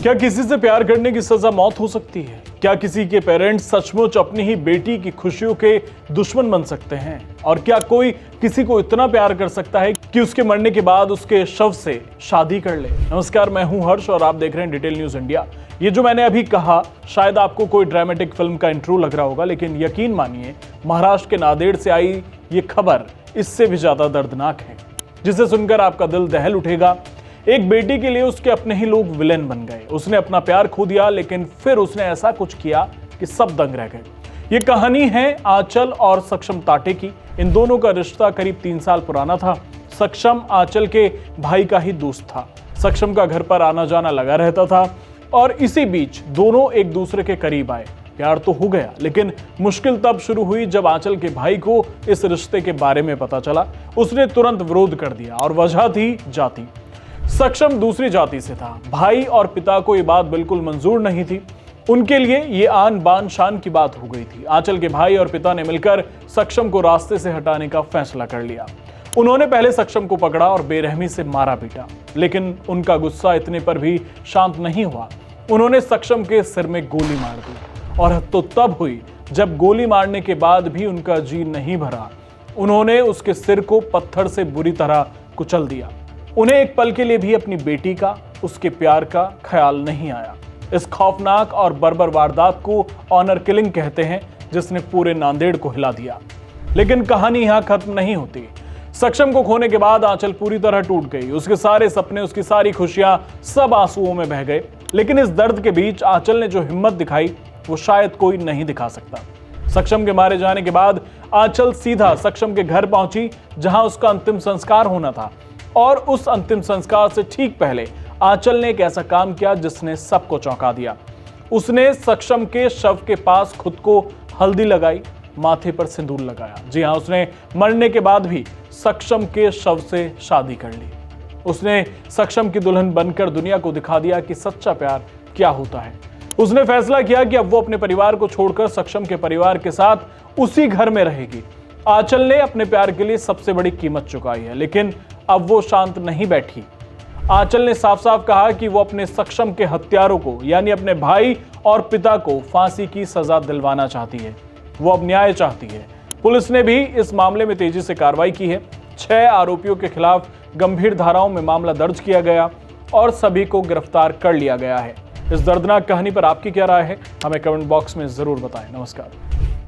क्या किसी से प्यार करने की सजा मौत हो सकती है? क्या किसी के पेरेंट्स सचमुच अपनी ही बेटी की खुशियों के दुश्मन बन सकते हैं? और क्या कोई किसी को इतना प्यार कर सकता है कि उसके मरने के बाद उसके शव से शादी कर ले? नमस्कार, मैं हूं हर्ष और आप देख रहे हैं डिटेल न्यूज इंडिया। ये जो मैंने अभी कहा शायद आपको कोई ड्रामेटिक फिल्म का इंट्रो लग रहा होगा, लेकिन यकीन मानिए महाराष्ट्र के नांदेड़ से आई ये खबर इससे भी ज्यादा दर्दनाक है, जिसे सुनकर आपका दिल दहल उठेगा। एक बेटी के लिए उसके अपने ही लोग विलेन बन गए। उसने अपना प्यार खो दिया, लेकिन फिर उसने ऐसा कुछ किया कि सब दंग रह गए। ये कहानी है आंचल और सक्षम ताटे की। इन दोनों का रिश्ता करीब 3 साल पुराना था। सक्षम आंचल के भाई का ही दोस्त था। सक्षम का घर पर आना जाना लगा रहता था और इसी बीच दोनों एक दूसरे के करीब आए। प्यार तो हो गया, लेकिन मुश्किल तब शुरू हुई जब आंचल के भाई को इस रिश्ते के बारे में पता चला। उसने तुरंत विरोध कर दिया और वजह थी जाति। सक्षम दूसरी जाति से था। भाई और पिता को ये बात बिल्कुल मंजूर नहीं थी। उनके लिए ये आन बान शान की बात हो गई थी। आंचल के भाई और पिता ने मिलकर सक्षम को रास्ते से हटाने का फैसला कर लिया। उन्होंने पहले सक्षम को पकड़ा और बेरहमी से मारा पीटा, लेकिन उनका गुस्सा इतने पर भी शांत नहीं हुआ। उन्होंने सक्षम के सिर में गोली मार दी और हद तो तब हुई जब गोली मारने के बाद भी उनका जी नहीं भरा। उन्होंने उसके सिर को पत्थर से बुरी तरह कुचल दिया। उन्हें एक पल के लिए भी अपनी बेटी का, उसके प्यार का ख्याल नहीं आया। इस खौफनाक और बर्बर वारदात को ऑनर किलिंग कहते हैं, जिसने पूरे नांदेड़ को हिला दिया। लेकिन कहानी यहां खत्म नहीं होती। सक्षम को खोने के बाद आंचल पूरी तरह टूट गई। उसके सारे सपने, उसकी सारी खुशियां सब आंसुओं में बह गए। लेकिन इस दर्द के बीच आंचल ने जो हिम्मत दिखाई वो शायद कोई नहीं दिखा सकता। सक्षम के मारे जाने के बाद आंचल सीधा सक्षम के घर पहुंची, जहां उसका अंतिम संस्कार होना था। और उस अंतिम संस्कार से ठीक पहले आंचल ने एक ऐसा काम किया जिसने सबको चौंका दिया। उसने सक्षम के शव के पास खुद को हल्दी लगाई, माथे पर सिंदूर लगाया। जी हां, उसने मरने के बाद भी सक्षम के शव से शादी कर ली। उसने सक्षम की दुल्हन बनकर दुनिया को दिखा दिया कि सच्चा प्यार क्या होता है। उसने फैसला किया कि अब वो अपने परिवार को छोड़कर सक्षम के परिवार के साथ उसी घर में रहेगी। आंचल ने अपने प्यार के लिए सबसे बड़ी कीमत चुकाई है, लेकिन अब वो शांत नहीं बैठी। आंचल ने साफ साफ कहा कि वो अपने सक्षम के हत्यारों को, यानी अपने भाई और पिता को फांसी की सजा दिलवाना चाहती है। वो अब न्याय चाहती है। पुलिस ने भी इस मामले में तेजी से कार्रवाई की है। 6 आरोपियों के खिलाफ गंभीर धाराओं में मामला दर्ज किया गया और सभी को गिरफ्तार कर लिया गया है। इस दर्दनाक कहानी पर आपकी क्या राय है, हमें कमेंट बॉक्स में जरूर बताएं। नमस्कार।